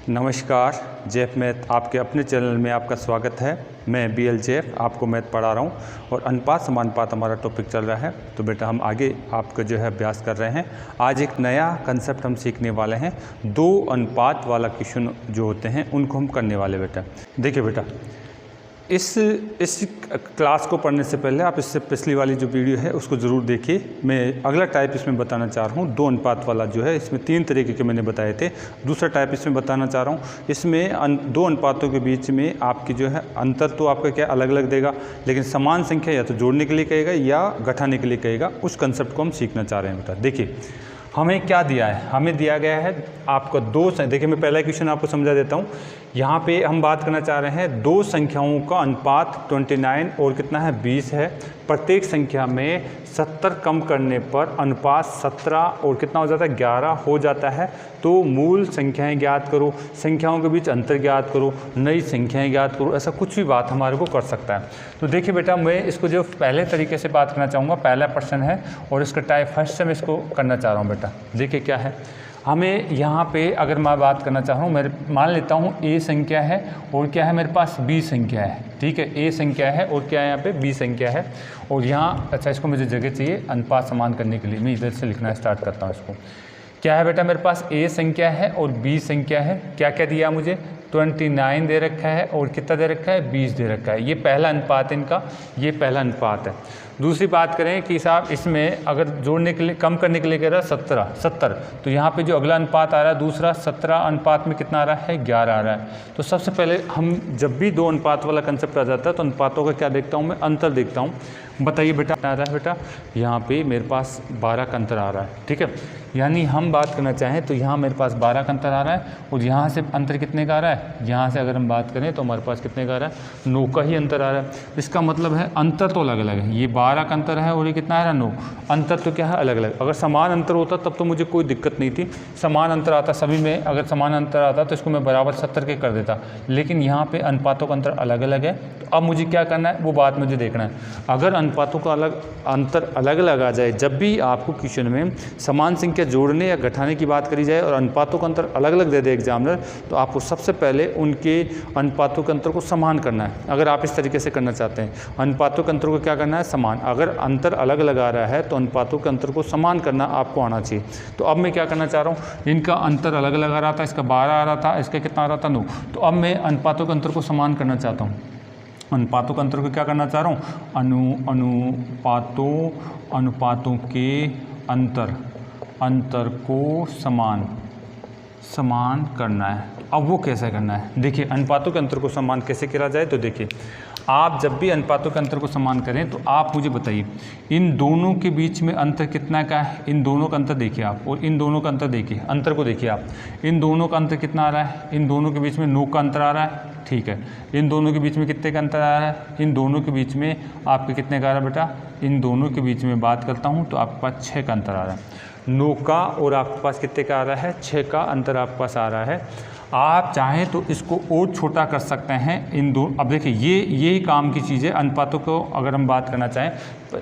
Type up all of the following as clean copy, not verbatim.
नमस्कार, जैफ मैथ आपके अपने चैनल में आपका स्वागत है। मैं BL जैफ आपको मैथ पढ़ा रहा हूँ और अनुपात समानुपात हमारा टॉपिक चल रहा है। तो बेटा हम आगे आपका जो है अभ्यास कर रहे हैं। आज एक नया कंसेप्ट हम सीखने वाले हैं। दो अनुपात वाला क्वेश्चन जो होते हैं उनको हम करने वाले बेटा। देखिए बेटा, इस क्लास को पढ़ने से पहले आप इससे पिछली वाली जो वीडियो है उसको ज़रूर देखिए। मैं अगला टाइप इसमें बताना चाह रहा हूँ, दो अनुपात वाला जो है। इसमें 3 तरीके के मैंने बताए थे। दूसरा टाइप इसमें बताना चाह रहा हूँ, इसमें दो अनुपातों के बीच में आपकी जो है अंतर तो आपका क्या अलग अलग देगा, लेकिन समान संख्या या तो जोड़ने के लिए कहेगा या घटाने के लिए कहेगा। उस कंसेप्ट को हम सीखना चाह रहे हैं बेटा। देखिए हमें क्या दिया है, हमें दिया गया है आपका देखिए मैं पहला क्वेश्चन आपको समझा देता हूँ। यहाँ पे हम बात करना चाह रहे हैं दो संख्याओं का अनुपात 29 और कितना है 20 है। प्रत्येक संख्या में 70 कम करने पर अनुपात 17 और कितना हो जाता है 11 हो जाता है। तो मूल संख्याएं ज्ञात करो, संख्याओं के बीच अंतर ज्ञात करो, नई संख्याएं ज्ञात करो, ऐसा कुछ भी बात हमारे को कर सकता है। तो देखिए बेटा, मैं इसको जो पहले तरीके से बात करना चाहूँगा, पहला प्रश्न है और इसका टाइप फर्स्ट से मैं इसको करना चाह रहा हूँ बेटा। देखिए क्या है, हमें यहाँ पे अगर मैं बात करना चाह रहा हूँ, मैं मान लेता हूँ A संख्या है और क्या है मेरे पास B संख्या है। ठीक है, A संख्या है और क्या है यहाँ पे B संख्या है। और यहाँ अच्छा इसको मुझे जगह चाहिए अनुपात समान करने के लिए। मैं इधर से लिखना स्टार्ट करता हूँ इसको। क्या है बेटा, मेरे पास A संख्या है और B संख्या है। क्या क्या दिया मुझे, 29 दे रखा है और कितना दे रखा है 20 दे रखा है। ये पहला अनुपात है इनका, ये पहला अनुपात है। दूसरी बात करें कि साहब इसमें अगर जोड़ने के लिए कम करने के लिए कह रहा है 70, तो यहाँ पे जो अगला अनुपात आ रहा है दूसरा 17 अनुपात में कितना आ रहा है 11 आ रहा है। तो सबसे पहले हम जब भी दो अनुपात वाला कंसेप्ट आ जाता है तो अनुपातों का क्या देखता हूँ मैं, अंतर देखता हूँ। बताइए बेटा आ रहा है बेटा, यहाँ पे मेरे पास 12 का अंतर आ रहा है। ठीक है, यानी हम बात करना चाहें तो यहाँ मेरे पास 12 का अंतर आ रहा है और यहाँ से अंतर कितने का आ रहा है, यहाँ से अगर हम बात करें तो हमारे पास कितने का आ रहा है 9 का ही अंतर आ रहा है। इसका मतलब है अंतर तो अलग अलग है, ये 12 का अंतर है और ये कितना आ रहा है 9। अंतर तो क्या है अलग अलग। अगर समान अंतर होता तब तो मुझे कोई दिक्कत नहीं थी, समान अंतर आता सभी में, अगर समान अंतर आता तो इसको मैं बराबर 70 के कर देता। लेकिन यहाँ पे अनुपातों का अंतर अलग अलग है, तो अब मुझे क्या करना है वो बात मुझे देखना है। अगर अनुपातों का अंतर अलग अलग आ जाए, जब भी आपको क्वेश्चन में समान संख्या जोड़ने या घटाने की बात करी जाए और अनुपातों का अंतर अलग अलग दे दे एग्जामिनर, तो आपको सबसे पहले उनके अनुपातों के अंतर को समान करना है। अगर आप इस तरीके से करना चाहते हैं, अनुपातों के अंतर को क्या करना है समान। अगर अंतर अलग अलग आ रहा है तो अनुपातों के अंतर को समान करना आपको आना चाहिए। तो अब मैं क्या करना चाह रहा हूँ, इनका अंतर अलग अलग आ रहा था, इसका 12 आ रहा था, इसका कितना आ रहा था 9। तो अब मैं अनुपातों के अंतर को समान करना चाहता हूँ। अनुपातों के अंतर को क्या करना चाह रहा हूँ, अनुपातों के अंतर को समान करना है। अब वो कैसे करना है, देखिए अनुपातों के अंतर को समान कैसे करा जाए। तो देखिए आप जब भी अनुपातों के अंतर को समान करें तो आप मुझे बताइए इन दोनों के बीच में अंतर कितना का है। इन दोनों का अंतर देखिए आप और इन दोनों का अंतर देखिए, अंतर को देखिए आप। इन दोनों का अंतर कितना आ रहा है, इन दोनों के बीच में 9 का अंतर आ रहा है। ठीक है, इन दोनों के बीच में कितने का अंतर आ रहा है, इन दोनों के बीच में आपके कितने का आ रहा है बेटा, इन दोनों के बीच में बात करता हूँ तो आपके पास 6 का अंतर आ रहा है। 9 का और आपके पास कितने का आ रहा है 6 का अंतर आपके पास आ रहा है। आप चाहें तो इसको और छोटा कर सकते हैं इन दो। अब देखिए यही काम की चीज़ है, अनुपातों को अगर हम बात करना चाहें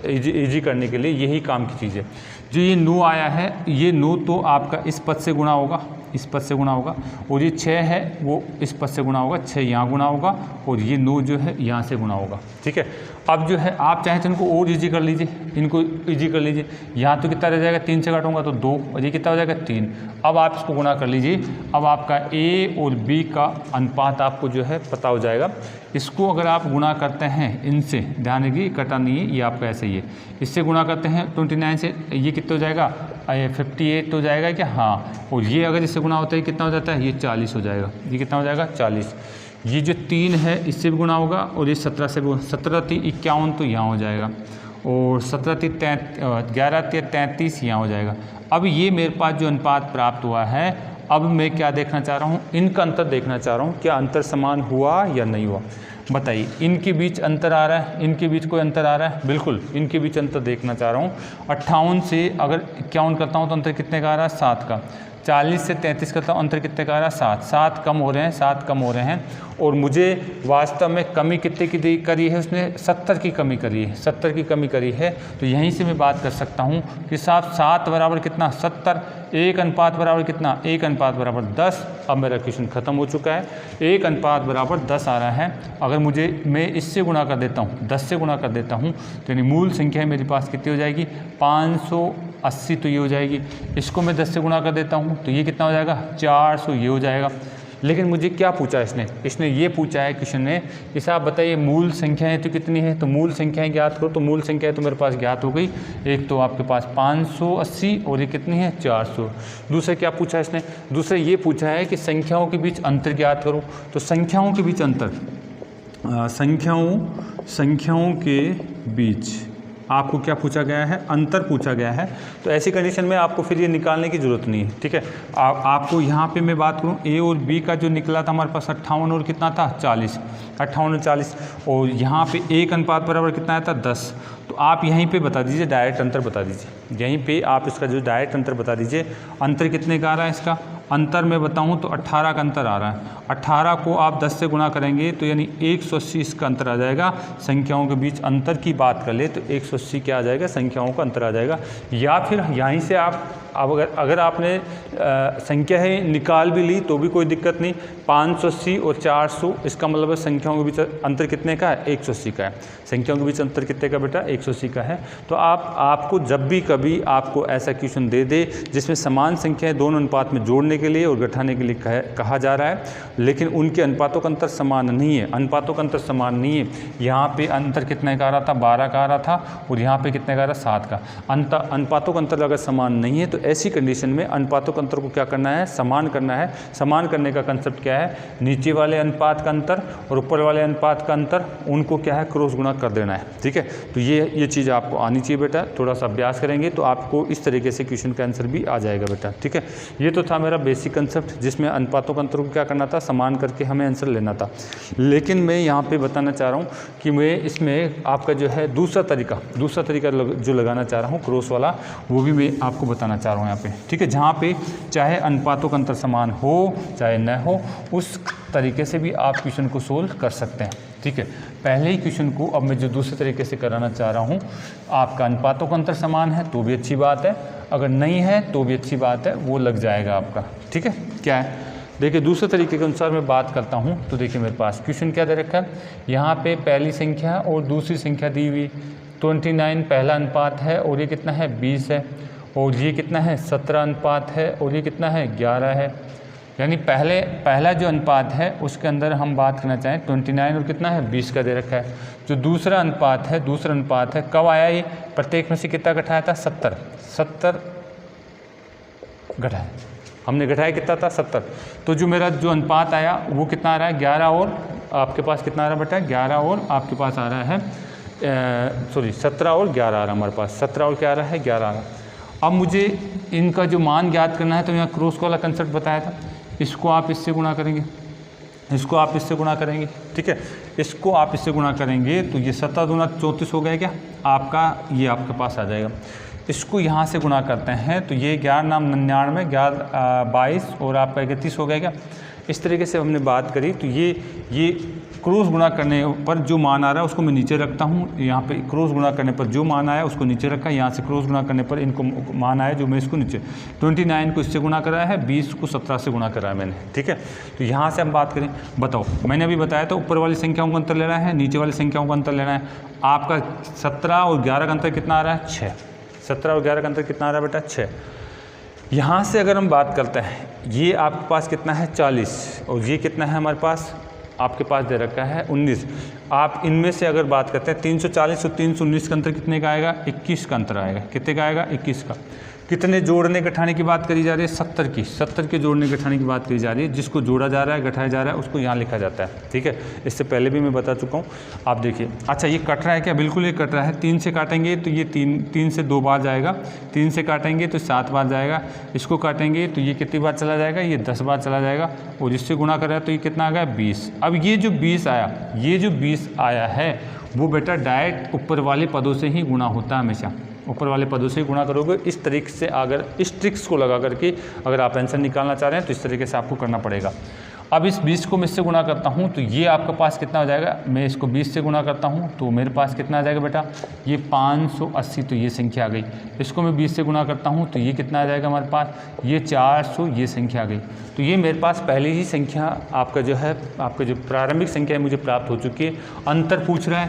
इजी करने के लिए यही काम की चीज़ है। जो ये 9 आया है, ये 9 तो आपका इस पद से गुणा होगा, इस पद से गुणा होगा, और ये 6 है वो इस पद से गुणा होगा, 6 यहाँ गुणा होगा और ये 9 जो है यहाँ से गुणा होगा। ठीक है, अब जो है आप चाहें तो इनको और ईजी कर लीजिए, इनको ईजी कर लीजिए। यहाँ तो कितना रह जाएगा, 3 से काटूंगा तो 2 और ये कितना हो जाएगा 3। अब आप इसको गुणा कर लीजिए। अब आपका A और B का अनुपात आपको जो है पता हो जाएगा। इसको अगर आप गुणा करते हैं इनसे, ध्यान रखिए कटा नहीं है, ये आपका ऐसे ही है। इससे गुणा करते हैं 29 से, ये कितना हो जाएगा 58 हो जाएगा क्या, हाँ। और ये अगर इससे गुणा होता है कितना हो जाता है, ये 40 हो जाएगा। ये कितना हो जाएगा 40। ये जो 3 है इससे भी गुणा होगा और ये 17 से भी, 17 3 51 तो यहाँ हो जाएगा और 17 3 11 3 33 यहाँ हो जाएगा। अब ये मेरे पास जो अनुपात प्राप्त हुआ है, अब मैं क्या देखना चाह रहा हूँ, इनका अंतर देखना चाह रहा हूँ, क्या अंतर समान हुआ या नहीं हुआ। बताइए इनके बीच अंतर आ रहा है, इनके बीच कोई अंतर आ रहा है, बिल्कुल इनके बीच अंतर देखना चाह रहा हूँ। 58 से अगर 51 करता हूँ तो अंतर कितने का आ रहा है 7 का। 40 से 33 का तो अंतर कितने का आ रहा है 7, 7 कम हो रहे हैं, 7 कम हो रहे हैं। और मुझे वास्तव में कमी कितने की करी है उसने, 70 की कमी करी है, 70 की कमी करी है। तो यहीं से मैं बात कर सकता हूँ कि साहब 7 बराबर कितना 70, 1 अनुपात बराबर कितना 1 अनुपात बराबर 10। अब मेरा क्वेश्चन ख़त्म हो चुका है, 1 अनुपात बराबर 10 आ रहा है। अगर मैं इससे गुणा कर देता हूँ, 10 से गुणा कर देता हूँ, तो यानी मूल संख्या मेरे पास कितनी हो जाएगी 580, तो ये हो जाएगी। इसको मैं 10 से गुणा कर देता हूँ तो ये कितना हो जाएगा 400, ये हो जाएगा। लेकिन मुझे क्या पूछा इसने ये पूछा है क्वेश्चन ने कि साहब बताइए मूल संख्याएं तो कितनी है, तो मूल संख्याएं ज्ञात करो। तो मूल संख्याएं तो मेरे पास ज्ञात हो गई, एक तो आपके पास 580 और ये कितनी है 400। दूसरा क्या पूछा इसने, दूसरा ये पूछा है कि संख्याओं के बीच अंतर ज्ञात करो। तो संख्याओं के बीच अंतर, संख्याओं के बीच आपको क्या पूछा गया है, अंतर पूछा गया है। तो ऐसी कंडीशन में आपको फिर ये निकालने की ज़रूरत नहीं है, ठीक है। आपको यहाँ पे मैं बात करूँ ए और बी का जो निकला था हमारे पास 58 और कितना था 40, 58 और 40, और यहाँ पे 1 अनुपात बराबर कितना आया था 10। तो आप यहीं पे बता दीजिए, डायरेक्ट अंतर बता दीजिए, यहीं पे आप इसका जो डायरेक्ट अंतर बता दीजिए। अंतर कितने का आ रहा है इसका, अंतर मैं बताऊं तो 18 का अंतर आ रहा है। 18 को आप 10 से गुणा करेंगे तो यानी 180 इसका अंतर आ जाएगा। संख्याओं के बीच अंतर की बात कर ले तो 180 क्या आ जाएगा, संख्याओं का अंतर आ जाएगा। या फिर यहीं से आप अब अगर आपने संख्या है निकाल भी ली तो भी कोई दिक्कत नहीं। 580 और 400 इसका मतलब है संख्याओं के बीच अंतर कितने का है 180 का है। संख्याओं के बीच अंतर कितने का बेटा 180 का है। तो आपको जब भी कभी आपको ऐसा क्वेश्चन दे दे जिसमें समान संख्याएं दोनों अनुपात में जोड़ने के लिए और घटाने के लिए कहा जा रहा है, लेकिन उनके अनुपातों का अंतर समान नहीं है, अनुपातों का अंतर समान नहीं है। यहाँ पे अंतर कितने का आ रहा था 12 का आ रहा था और यहाँ पे कितने का आ रहा 7 का। अनुपातों का अंतर अगर समान नहीं है तो ऐसी कंडीशन में अनुपातों के अंतर को क्या करना है, समान करना है। समान करने का कंसेप्ट क्या है, नीचे वाले अनुपात का अंतर और ऊपर वाले अनुपात का अंतर उनको क्या है क्रॉस गुणा कर देना है, ठीक है। तो ये चीज़ आपको आनी चाहिए बेटा। थोड़ा सा अभ्यास करेंगे तो आपको इस तरीके से क्वेश्चन का आंसर भी आ जाएगा बेटा, ठीक है। ये तो था मेरा बेसिक कंसेप्ट जिसमें अनुपातों का अंतर को क्या करना था, समान करके हमें आंसर लेना था। लेकिन मैं यहाँ पे बताना चाह रहा हूँ कि मैं इसमें आपका जो है दूसरा तरीका जो लगाना चाह रहा हूँ क्रॉस वाला, वो भी मैं आपको बताना चाह रहा हूँ यहाँ पे, ठीक है। जहाँ पे चाहे अनुपातों का अंतर समान हो चाहे न हो, उस तरीके से भी आप क्वेश्चन को सोल्व कर सकते हैं, ठीक है। पहले ही क्वेश्चन को अब मैं जो दूसरे तरीके से कराना चाह रहा हूँ, आपका अनुपातों का अंतर समान है तो भी अच्छी बात है, अगर नहीं है तो भी अच्छी बात है, वो लग जाएगा आपका, ठीक है। क्या है देखिए, दूसरे तरीके के अनुसार मैं बात करता हूँ तो देखिए मेरे पास क्वेश्चन क्या दे रखा है। यहाँ पे पहली संख्या और दूसरी संख्या दी हुई 29 पहला अनुपात है और ये कितना है 20 है, और ये कितना है 17 अनुपात है और ये कितना है 11 है। यानी पहला जो अनुपात है उसके अंदर हम बात करना चाहें 29 और कितना है 20 का दे रखा है। जो दूसरा अनुपात है कब आया, ये प्रत्येक में से कितना घटाया था 70 घटाया, हमने घटाया कितना था 70। तो जो मेरा जो अनुपात आया वो कितना आ रहा है 11 और आपके पास कितना आ रहा है बेटा 11 और आपके पास आ रहा है 17 और 11 आ रहा है हमारे पास, 17 और क्या आ रहा है 11 आ रहा है। अब मुझे इनका जो मान ज्ञात करना है तो यहाँ क्रॉस वाला कंसेप्ट बताया था, इसको आप इससे गुणा करेंगे, इसको आप इससे गुणा करेंगे, ठीक है। इसको आप इससे गुणा करेंगे तो ये 17 दूना 34 हो गया क्या आपका, ये आपके पास आ जाएगा। इसको यहाँ से गुणा करते हैं तो ये 11 नाम 99, 22 और आपका 31 हो गया क्या। इस तरीके से हमने बात करी। तो ये क्रॉस गुणा करने पर जो मान आ रहा है उसको मैं नीचे रखता हूँ, यहाँ पे क्रॉस गुणा करने पर जो मान आया उसको नीचे रखा, यहाँ से क्रॉस गुणा करने पर इनको मान आया जो मैं इसको नीचे 29 को इससे गुणा कराया है, 20 को 17 से गुणा कराया मैंने, ठीक है। तो यहाँ से हम बात करें, बताओ मैंने अभी बताया था ऊपर वाली संख्याओं का अंतर लेना है, नीचे वाली संख्याओं का अंतर लेना है। आपका 17 और 11 का अंतर कितना आ रहा है 6, 17 और 11 का अंतर कितना आ रहा है बेटा 6। यहाँ से अगर हम बात करते हैं, ये आपके पास कितना है 40 और ये कितना है हमारे पास, आपके पास दे रखा है 19। आप इनमें से अगर बात करते हैं 340 और 319 का अंतर कितने का आएगा 21 का अंतर आएगा, कितने का आएगा 21 का। कितने जोड़ने घटाने की बात करी जा रही है 70 के जोड़ने घटाने की बात करी जा रही है। जिसको जोड़ा जा रहा है घटाया जा रहा है उसको यहाँ लिखा जाता है, ठीक है। इससे पहले भी मैं बता चुका हूँ। आप देखिए, अच्छा ये कट रहा है क्या, बिल्कुल ये कट रहा है। 3 से काटेंगे तो ये 3 से 2 बार जाएगा, 3 से काटेंगे तो 7 बार जाएगा, इसको काटेंगे तो ये कितनी बार चला जाएगा, ये 10 बार चला जाएगा, और जिससे गुणा कर रहा है तो ये कितना आ गया 20। अब ये जो 20 आया है वो बेटा डायरेक्ट ऊपर वाले पदों से ही गुणा होता है हमेशा, ऊपर वाले पदों से गुणा करोगे। इस तरीके से अगर इस ट्रिक्स को लगा करके अगर आप आंसर निकालना चाह रहे हैं तो इस तरीके से आपको करना पड़ेगा। अब इस 20 को मैं इससे गुणा करता हूँ तो ये आपके पास कितना हो जाएगा, मैं इसको 20 से गुणा करता हूँ तो मेरे पास कितना आ जाएगा बेटा, ये 580, तो ये संख्या आ गई। इसको मैं 20 से गुणा करता हूँ तो ये कितना आ जाएगा हमारे पास, ये 400, ये संख्या आ गई। तो ये मेरे पास पहले ही संख्या आपका जो है, आपका जो प्रारंभिक संख्या है मुझे प्राप्त हो चुकी है। अंतर पूछ रहा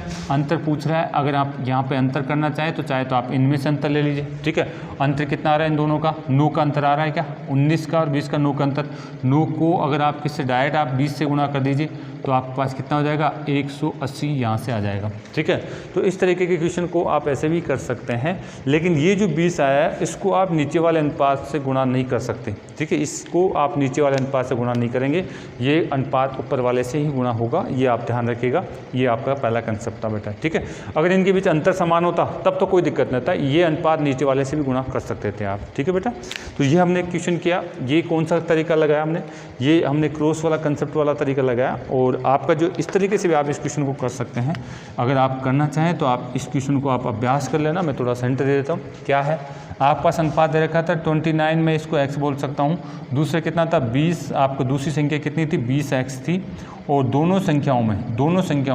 है, अगर आप यहाँ पर अंतर करना चाहें तो चाहे तो आप इनमें से अंतर ले लीजिए, ठीक है। अंतर कितना आ रहा है इन दोनों का, 9 का अंतर आ रहा है क्या, 19 का और 20 का 9 का अंतर। 9 को अगर आप किससे डायरेक्ट आप 20 से गुणा कर दीजिए तो आपके पास कितना हो जाएगा, 180 यहाँ से आ जाएगा, ठीक है। तो इस तरीके के क्वेश्चन को आप ऐसे भी कर सकते हैं, लेकिन ये जो 20 आया है इसको आप नीचे वाले अनुपात से गुणा नहीं कर सकते, ठीक है। इसको आप नीचे वाले अनुपात से गुणा नहीं करेंगे, ये अनुपात ऊपर वाले से ही गुणा होगा, ये आप ध्यान रखिएगा। ये आपका पहला कंसेप्ट था बेटा, ठीक है। अगर इनके बीच अंतर समान होता तब तो कोई दिक्कत नहीं था, ये अनुपात नीचे वाले से भी गुणा कर सकते थे आप, ठीक है बेटा। तो ये हमने क्वेश्चन किया, ये कौन सा तरीका लगाया हमने, ये हमने क्रॉस वाला कंसेप्ट वाला तरीका लगाया। और आपका जो इस तरीके से भी आप इस क्वेश्चन को कर सकते हैं। अगर आप करना चाहें तो आप इस क्वेश्चन को आप अभ्यास कर लेना। मैं थोड़ा सा हिंट दे देता हूँ। क्या है, आपके पास अनुपात दे रखा था 29, में इसको x बोल सकता हूँ। दूसरा कितना था 20, आपको दूसरी संख्या कितनी थी 20x थी। और दोनों संख्याओं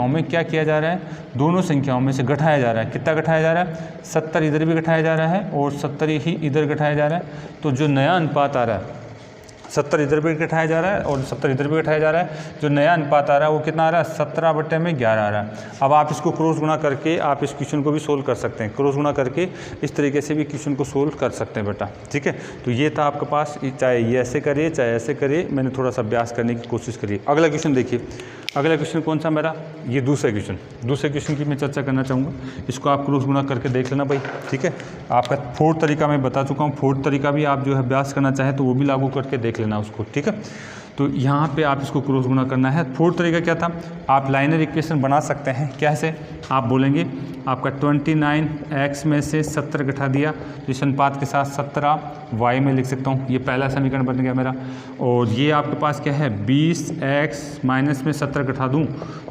में क्या किया जा रहा है, दोनों संख्याओं में से घटाया जा रहा है। कितना घटाया जा रहा है, 70 इधर भी घटाया जा रहा है और 70 ही इधर घटाया जा रहा है। तो जो नया अनुपात आ रहा है 70 इधर भी घटाया जा रहा है और 70 इधर भी घटाया जा रहा है। जो नया अनुपात आ रहा है वो कितना आ रहा है, 17/11 आ रहा है। अब आप इसको क्रॉस गुणा करके आप इस क्वेश्चन को भी सोल्व कर सकते हैं। क्रॉस गुणा करके इस तरीके से भी क्वेश्चन को सोल्व कर सकते हैं बेटा, ठीक है। तो ये था आपके पास, चाहे ये ऐसे करिए चाहे ऐसे करिए, मैंने थोड़ा सा अभ्यास करने की कोशिश करी। अगला क्वेश्चन देखिए, अगला क्वेश्चन कौन सा मेरा, ये दूसरे क्वेश्चन की मैं चर्चा करना चाहूँगा। इसको आप क्रॉस गुणा करके देख लेना भाई, ठीक है। आपका 4th तरीका मैं बता चुका हूँ, 4th तरीका भी आप जो है अभ्यास करना चाहें तो वो भी लागू करके देख लेना उसको, ठीक है। तो यहाँ पे आप इसको क्रॉस गुणा करना है। 4th तरीका क्या था, आप लाइनर इक्वेशन बना सकते हैं। कैसे, आप बोलेंगे आपका 29x में से 70 घटा दिया, इस अनुपात के साथ 17 y में लिख सकता हूँ। ये पहला समीकरण बन गया मेरा। और ये आपके पास क्या है, 20x माइनस में 70 घटा दूँ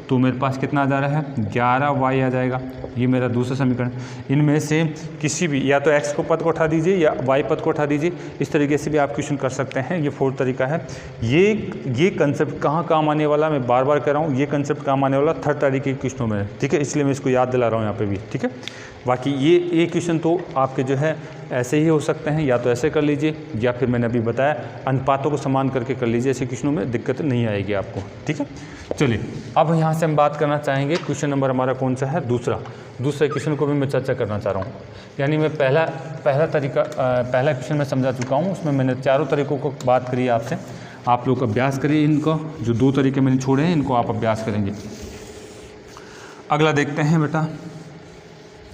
तो मेरे पास कितना आ जा रहा है, 11y आ जाएगा। ये मेरा दूसरा समीकरण। इनमें से किसी भी, या तो x को पद को उठा दीजिए या y पद को उठा दीजिए, इस तरीके से भी आप क्वेश्चन कर सकते हैं। ये 4th तरीका है। ये कंसेप्ट कहाँ काम आने वाला, मैं बार बार कह रहा हूँ, ये कंसेप्ट काम आने वाला 3rd तरीके के क्वेश्चनों में, ठीक है। इसलिए मैं इसको याद दिला रहा हूँ यहाँ पे भी, ठीक है। बाकी ये क्वेश्चन तो आपके जो है ऐसे ही हो सकते हैं, या तो ऐसे कर लीजिए या फिर मैंने अभी बताया अनुपातों को समान करके कर लीजिए। ऐसे क्वेश्चनों में दिक्कत नहीं आएगी आपको, ठीक है। चलिए अब यहाँ से हम बात करना चाहेंगे, क्वेश्चन नंबर हमारा कौन सा है, दूसरा क्वेश्चन को भी मैं चर्चा करना चाह रहा हूँ। यानी मैं पहला क्वेश्चन मैं समझा चुका हूँ, उसमें मैंने चारों तरीक़ों को बात करी आपसे। आप लोग अभ्यास करिए इनको, जो 2 तरीके मैंने छोड़े हैं इनको आप अभ्यास करेंगे। अगला देखते हैं बेटा,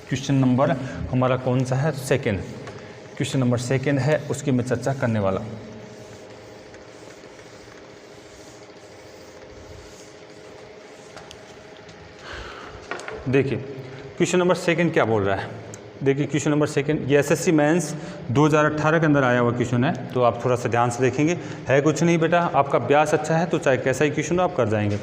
क्वेश्चन नंबर हमारा कौन सा है, क्वेश्चन नंबर 2 है, उसकी मैं चर्चा करने वाला। देखिए क्वेश्चन नंबर 2 क्या बोल रहा है। देखिए क्वेश्चन नंबर 2 ये एसएससी मेंस 2018 के अंदर आया हुआ क्वेश्चन है, तो आप थोड़ा सा ध्यान से देखेंगे। है कुछ नहीं बेटा, आपका अभ्यास अच्छा है तो चाहे कैसा ही क्वेश्चन हो आप कर जाएंगे।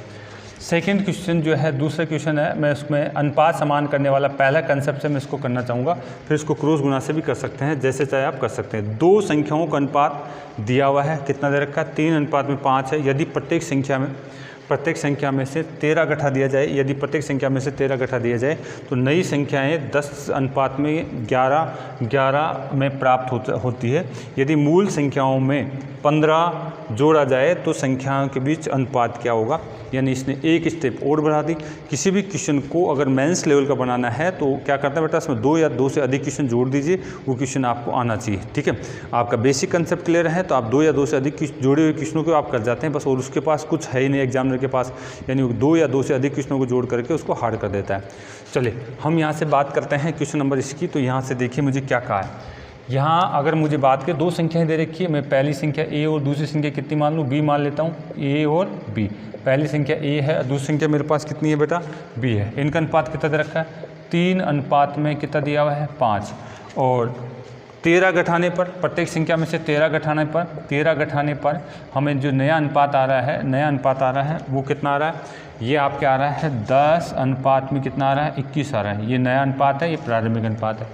2nd क्वेश्चन जो है दूसरा क्वेश्चन है, मैं उसमें अनुपात समान करने वाला पहला कंसेप्ट से मैं इसको करना चाहूँगा। फिर इसको क्रॉस गुणा से भी कर सकते हैं, जैसे चाहे आप कर सकते हैं। 2 संख्याओं का अनुपात दिया हुआ है, कितना दे रखा है, 3:5 है। यदि प्रत्येक संख्या में से 13 घटा दिया जाए, यदि प्रत्येक संख्या में से 13 घटा दिया जाए तो नई संख्याएं 10:11 में प्राप्त होती है। यदि मूल संख्याओं में 15 जोड़ा जाए तो संख्याओं के बीच अनुपात क्या होगा। यानी इसने एक स्टेप और बढ़ा दी। किसी भी क्वेश्चन को अगर मेंस लेवल का बनाना है तो क्या करता है बेटा, इसमें 2 या 2 से अधिक क्वेश्चन जोड़ दीजिए, वो क्वेश्चन आपको आना चाहिए, ठीक है। आपका बेसिक कंसेप्ट क्लियर है तो आप 2 या 2 से अधिक जोड़े हुए क्वेश्चनों को आप कर जाते हैं बस, और उसके पास कुछ है ही नहीं एग्जामिनर के पास, यानी 2 या 2 से अधिक क्वेश्चनों को जोड़ करके उसको हार्ड कर देता है। चलिए हम यहाँ से बात करते हैं क्वेश्चन नंबर इसकी। तो यहाँ से देखिए मुझे क्या कहा है। यहाँ अगर मुझे बात के 2 संख्याएं दे रखी है, मैं पहली संख्या a और दूसरी संख्या कितनी मान लूँ, b मान लेता हूँ, a और b। पहली संख्या a है, दूसरी संख्या मेरे पास कितनी है बेटा, b है। इनका अनुपात कितना दे रखा है, 3 में कितना दिया हुआ है, 5। और 13 घटाने पर, प्रत्येक संख्या में से 13 घटाने पर हमें जो नया अनुपात आ रहा है वो कितना आ रहा है, ये आपके आ रहा है 10 अनुपात में कितना आ रहा है, 21 आ रहा है। ये नया अनुपात है, ये प्रारंभिक अनुपात है।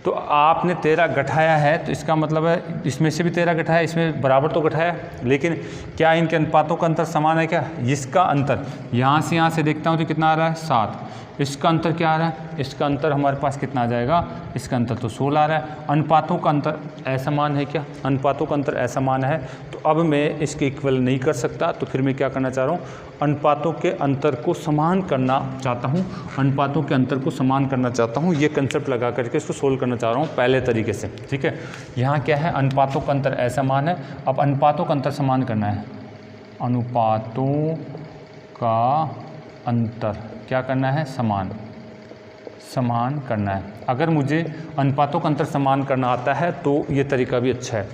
तो आपने 13 घटाया है, तो इसका मतलब है इसमें से भी 13 घटाया, इसमें बराबर तो घटाया, लेकिन क्या इनके अनुपातों का अंतर समान है क्या? इसका अंतर यहाँ से देखता हूँ तो कितना आ रहा है 7, इसका अंतर क्या आ रहा है? इसका अंतर हमारे पास कितना आ जाएगा? इसका अंतर तो 16 आ रहा है। अनुपातों का अंतर असमान है क्या? अनुपातों का अंतर असमान है, तो अब मैं इसके इक्वल नहीं कर सकता, तो फिर मैं क्या करना चाह रहा हूँ? अनुपातों के अंतर को समान करना चाहता हूँ, अनुपातों के अंतर को समान करना चाहता हूँ। ये कंसेप्ट लगा करके इसको सोल्व करना चाह रहा हूँ पहले तरीके से, ठीक है। यहाँ क्या है? अनुपातों का अंतर असमान है, अब अनुपातों का अंतर समान करना है। अनुपातों का अंतर क्या करना है? समान करना है। अगर मुझे अनुपातों का अंतर समान करना आता है तो ये तरीका भी अच्छा है।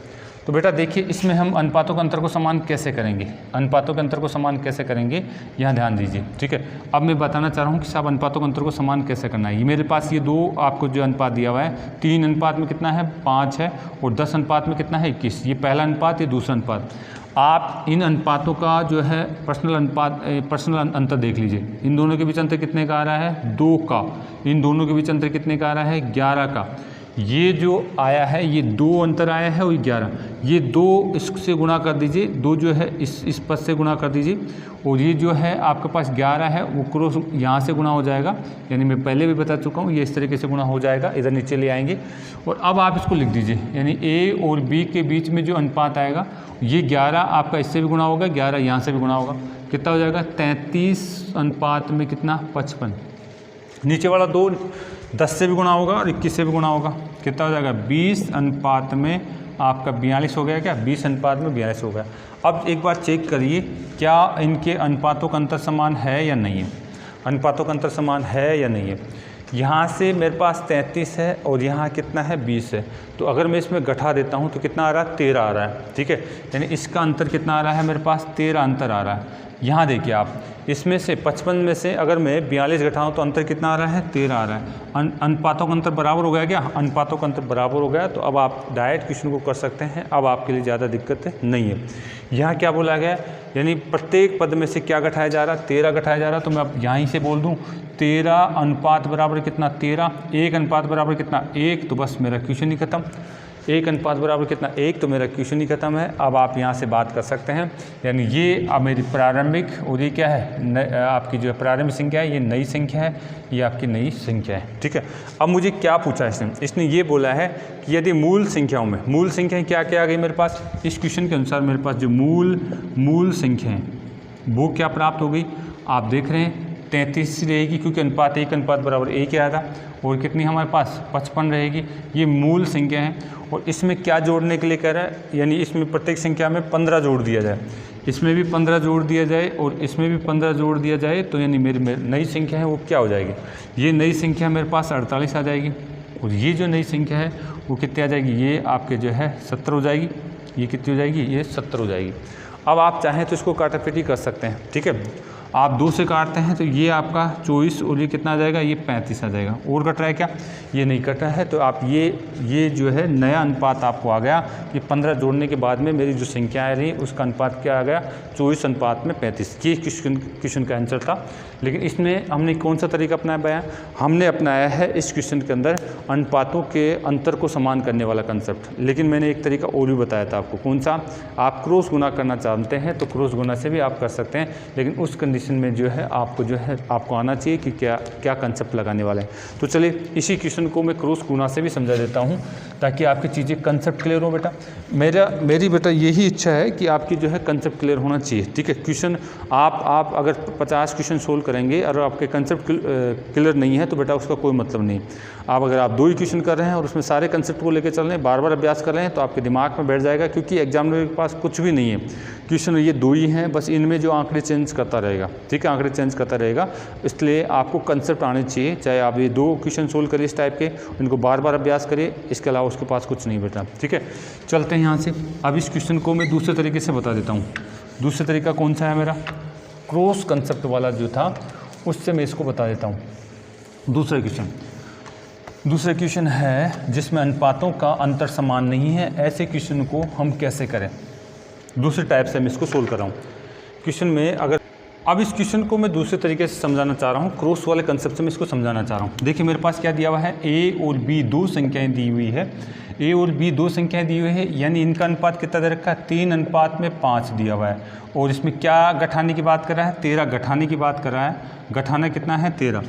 तो बेटा देखिए, इसमें हम अनुपातों के अंतर को समान कैसे करेंगे? अनुपातों के अंतर को समान कैसे करेंगे, यहाँ ध्यान दीजिए, ठीक है। अब मैं बताना चाह रहा हूँ कि साहब अनुपातों के अंतर को समान कैसे करना है। ये मेरे पास ये दो आपको जो अनुपात दिया हुआ है, 3 अनुपात में कितना है? 5 है, और 10 अनुपात में कितना है? 21। ये पहला अनुपात, ये दूसरा अनुपात। आप इन अनुपातों का जो है पर्सनल अंतर देख लीजिए। इन दोनों के बीच अंतर कितने का आ रहा है? 2 का। इन दोनों के बीच अंतर कितने का आ रहा है? 11 का। ये जो आया है, ये 2 अंतर आया है और 11, ये 2 इससे गुणा कर दीजिए, 2 जो है इस पद से गुणा कर दीजिए, और ये जो है आपके पास 11 है वो क्रॉस यहाँ से गुणा हो जाएगा, यानी मैं पहले भी बता चुका हूँ, ये इस तरीके से गुणा हो जाएगा, इधर नीचे ले आएंगे। और अब आप इसको लिख दीजिए, यानी ए और बी के बीच में जो अनुपात आएगा, ये 11 आपका इससे भी गुणा होगा, 11 यहाँ से भी गुणा होगा, कितना हो जाएगा? 33 अनुपात में कितना? 55। नीचे वाला 2 10 से भी गुणा होगा और 21 से भी गुणा होगा, कितना हो जाएगा? 20 अनुपात में आपका 42 हो गया क्या? 20 अनुपात में 42 हो गया। अब एक बार चेक करिए, क्या इनके अनुपातों का अंतर समान है या नहीं है? अनुपातों का अंतर समान है या नहीं है? यहाँ से मेरे पास 33 है और यहाँ कितना है? 20 है। तो अगर मैं इसमें घटा देता हूँ तो कितना आ रहा है? 13 आ रहा है, ठीक है। यानी इसका अंतर कितना आ रहा है? मेरे पास 13 अंतर आ रहा है। यहाँ देखिए आप, इसमें से 55 में से अगर मैं 42 घटाऊँ तो अंतर कितना आ रहा है? 13 आ रहा है। अनुपातों का अंतर बराबर हो गया क्या? अनुपातों का अंतर बराबर हो गया, तो अब आप डायरेक्ट क्वेश्चन को कर सकते हैं। अब आपके लिए ज़्यादा दिक्कत नहीं है। यहाँ क्या बोला गया? यानी प्रत्येक पद में से क्या घटाया जा रहा है? 13 घटाया जा रहा है। तो मैं अब यहीं से बोल दूँ 13 अनुपात बराबर कितना? 13। 1 अनुपात बराबर कितना? 1। तो बस मेरा क्वेश्चन ही खत्म। 1 अनुपात बराबर कितना? 1। तो मेरा क्वेश्चन ही खत्म है। अब आप यहाँ से बात कर सकते हैं, यानी ये अब मेरी प्रारंभिक, और ये क्या है? आपकी जो प्रारंभिक संख्या है, ये नई संख्या है, ये आपकी नई संख्या है, ठीक है। अब मुझे क्या पूछा इसने ये बोला है कि यदि मूल संख्याओं में, मूल संख्याएँ क्या क्या आ गई मेरे पास? इस क्वेश्चन के अनुसार मेरे पास जो मूल संख्याएँ वो क्या प्राप्त हो गई? आप देख रहे हैं 33 रहेगी, क्योंकि अनुपात 1 अनुपात बराबर 1 आया था, और कितनी हमारे पास? 55 रहेगी। ये मूल संख्या है। और इसमें क्या जोड़ने के लिए कह रहा है? यानी इसमें प्रत्येक संख्या में 15 जोड़ दिया जाए, इसमें भी 15 जोड़ दिया जाए और इसमें भी 15 जोड़ दिया जाए, तो यानी मेरी नई संख्या है वो क्या हो जाएगी? ये नई संख्या मेरे पास 48 आ जाएगी, और ये जो नई संख्या है वो कितनी आ जाएगी? ये आपके जो है 70 हो जाएगी। ये कितनी हो जाएगी? ये 70 हो जाएगी। अब आप चाहें तो इसको काटापीटी कर सकते हैं, ठीक है। आप 2 से काटते हैं तो ये आपका 24 और ये कितना आ जाएगा? ये 35 आ जाएगा। और कट रहा है क्या? ये नहीं कट रहा है। तो आप ये जो है नया अनुपात आपको आ गया कि 15 जोड़ने के बाद में मेरी जो संख्या आ रही उसका अनुपात क्या आ गया? 24 अनुपात में 35। ये क्वेश्चन का आंसर था। लेकिन इसमें हमने कौन सा तरीका अपनाया? हमने अपनाया है इस क्वेश्चन के अंदर अनुपातों के अंतर को समान करने वाला कंसेप्ट। लेकिन मैंने एक तरीका और भी बताया था आपको, कौन सा? आप क्रॉस गुना करना चाहते हैं तो क्रॉस गुना से भी आप कर सकते हैं, लेकिन उस कंडीशन में जो है आपको आना चाहिए कि क्या कंसेप्ट लगाने वाले हैं। तो चलिए इसी क्वेश्चन को मैं क्रॉस गुना से भी समझा देता हूँ, ताकि आपकी चीज़ें कंसेप्ट क्लियर हो बेटा। मेरी बेटा यही इच्छा है कि आपकी जो है कंसेप्ट क्लियर होना चाहिए, ठीक है। क्वेश्चन आप अगर 50 क्वेश्चन सोल्व करेंगे और आपके कंसेप्ट क्लियर नहीं है तो बेटा उसका कोई मतलब नहीं। अगर आप 2 ही क्वेश्चन कर रहे हैं और उसमें सारे कंसेप्ट को लेकर चल रहे हैं, बार बार अभ्यास कर रहे हैं, तो आपके दिमाग में बैठ जाएगा, क्योंकि एग्जामिनर के पास कुछ भी नहीं है। क्वेश्चन ये 2 ही हैं, बस इनमें जो आंकड़े चेंज करता रहेगा, ठीक है, आंकड़े चेंज करता रहेगा। इसलिए आपको कंसेप्ट आने चाहिए, चाहे आप ये 2 क्वेश्चन सोल्व करिए इस टाइप के, इनको बार बार अभ्यास करिए, इसके अलावा उसके पास कुछ नहीं बेटा, ठीक है। चलते हैं यहाँ से। अब इस क्वेश्चन को मैं दूसरे तरीके से बता देता हूँ। दूसरा तरीका कौन सा है मेरा? क्रॉस कंसेप्ट वाला जो था उससे मैं इसको बता देता हूँ। दूसरा क्वेश्चन है जिसमें अनुपातों का अंतर समान नहीं है, ऐसे क्वेश्चन को हम कैसे करें? दूसरे टाइप से मैं इसको सोल्व कर रहा हूँ। क्वेश्चन में अगर अब इस क्वेश्चन को मैं दूसरे तरीके से समझाना चाह रहा हूँ, क्रॉस वाले कंसेप्ट से मैं इसको समझाना चाह रहा हूँ। देखिए मेरे पास क्या दिया हुआ है, ए और बी दो संख्याएं दी हुई है, ए और बी दो संख्याएं दी हुई है, यानी इनका अनुपात कितना दे रखा है, 3:5 दिया हुआ है। और इसमें क्या घटाने की बात कर रहा है, 13 घटाने की बात कर रहा है। घटाना कितना है, 13।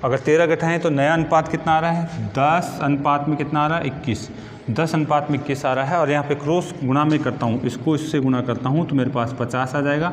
अगर 13 घटाएं तो नया अनुपात कितना आ रहा है, 10 अनुपात में कितना आ रहा है, 21। 10 अनुपात में 21 आ रहा है। और यहाँ पे क्रॉस गुणा में करता हूँ, इसको इससे गुणा करता हूँ तो मेरे पास 50 आ जाएगा,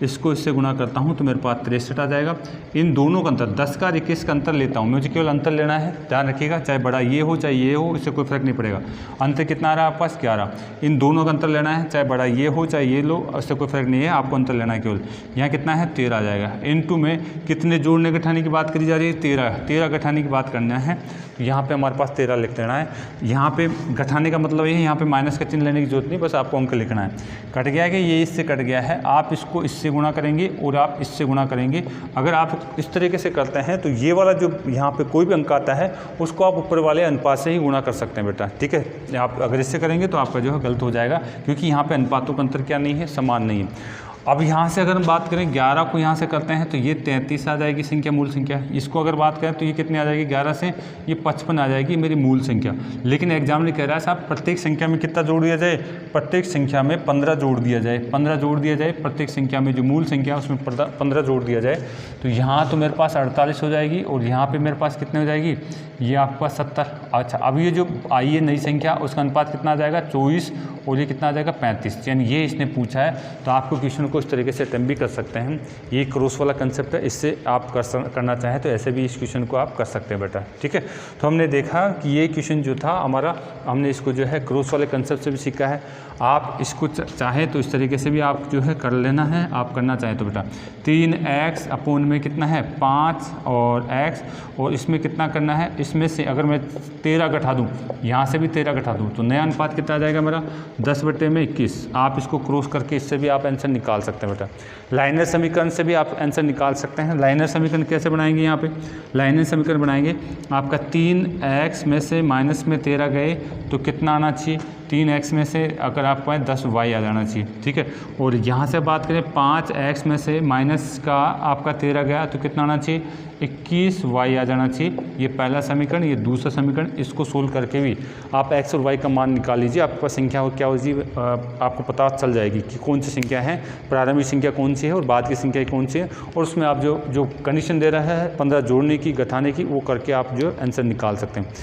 इसको इससे गुणा करता हूँ तो मेरे पास 63 आ जाएगा। इन दोनों का अंतर 10 का 21 का अंतर लेता हूँ, मुझे केवल अंतर लेना है, ध्यान रखिएगा, चाहे बड़ा ये हो चाहे ये हो, इससे कोई फर्क नहीं पड़ेगा। अंतर कितना आ रहा है आपके पास, 11। इन दोनों का अंतर लेना है, चाहे बड़ा ये हो चाहे ये लो, इससे कोई फर्क नहीं है, आपको अंतर लेना है केवल। यहाँ कितना है, 13 आ जाएगा। इनटू में कितने जोड़ने घटाने की बात करी जा रही है, 13 घटाने की बात करना है। यहाँ पे हमारे पास 13 लिख देना है। यहाँ पे घटाने का मतलब ये है, यहाँ पे माइनस का चिन्ह लेने की जरूरत नहीं, बस आपको अंक लिखना है। कट गया कि ये इससे कट गया है, आप इसको इससे गुणा करेंगे और आप इससे गुणा करेंगे। अगर आप इस तरीके से करते हैं तो ये वाला जो यहाँ पे कोई भी अंक आता है उसको आप ऊपर वाले अनुपात से ही गुणा कर सकते हैं बेटा, ठीक है। आप अगर इससे करेंगे तो आपका जो है गलत हो जाएगा, क्योंकि यहाँ पे अनुपातों का अंतर क्या नहीं है, समान नहीं है। अब यहाँ से अगर हम बात करें 11 को यहाँ से करते हैं तो ये 33 आ जाएगी संख्या, मूल संख्या। इसको अगर बात करें तो ये कितनी आ जाएगी, 11 से ये 55 आ जाएगी मेरी मूल संख्या। लेकिन एग्जाम में कह रहा है साहब प्रत्येक संख्या में कितना जोड़ दिया जाए, प्रत्येक संख्या में 15 जोड़ दिया जाए, 15 जोड़ दिया जाए, प्रत्येक संख्या में जो मूल संख्या है उसमें 15 जोड़ दिया जाए। तो यहाँ तो मेरे पास 48 हो जाएगी और यहाँ पर मेरे पास कितने हो जाएगी, ये आपका 70। अच्छा, अब ये जो आई है नई संख्या उसका अनुपात कितना आ जाएगा, 24, और ये कितना आ जाएगा, 35। यानी ये इसने पूछा है, तो आपको क्वेश्चन को इस तरीके से अटेम्प्ट भी कर सकते हैं। ये क्रॉस वाला कंसेप्ट है, इससे आप करना चाहें तो ऐसे भी इस क्वेश्चन को आप कर सकते हैं बेटा, ठीक है। तो हमने देखा कि ये क्वेश्चन जो था हमारा, हमने इसको जो है क्रॉस वाले कंसेप्ट से भी सीखा है। आप इसको चाहें तो इस तरीके से भी आप जो है कर लेना है, आप करना चाहें तो बेटा 3x अपोन में कितना है 5 और x, और इसमें कितना करना है, इसमें से अगर मैं 13 घटा दूँ, यहाँ से भी 13 घटा दूँ तो नया अनुपात कितना आ जाएगा मेरा 10/21। आप इसको क्रॉस करके इससे भी आप आंसर निकाल सकते हैं बेटा। लाइनर समीकरण से भी आप आंसर निकाल सकते हैं। लाइनर समीकरण कैसे बनाएंगे, यहाँ पे लाइनर समीकरण बनाएंगे, आपका 3x में से माइनस में 13 गए तो कितना आना चाहिए, 3x में से अगर आपको 10y आ जाना चाहिए, ठीक है। और यहाँ से बात करें 5x में से माइनस का आपका 13 गया तो कितना आना चाहिए, 21y आ जाना चाहिए। ये पहला समीकरण, ये दूसरा समीकरण। इसको सोल्व करके भी आप x और y का मान निकाल लीजिए, आपके पास संख्या हो क्या होगी, आपको पता चल जाएगी कि कौन सी संख्या है, प्रारंभिक संख्या कौन सी है और बाद की संख्या कौन सी है। और उसमें आप जो कंडीशन दे रहा है 15 जोड़ने की, घटाने की, वो करके आप जो आंसर निकाल सकते हैं।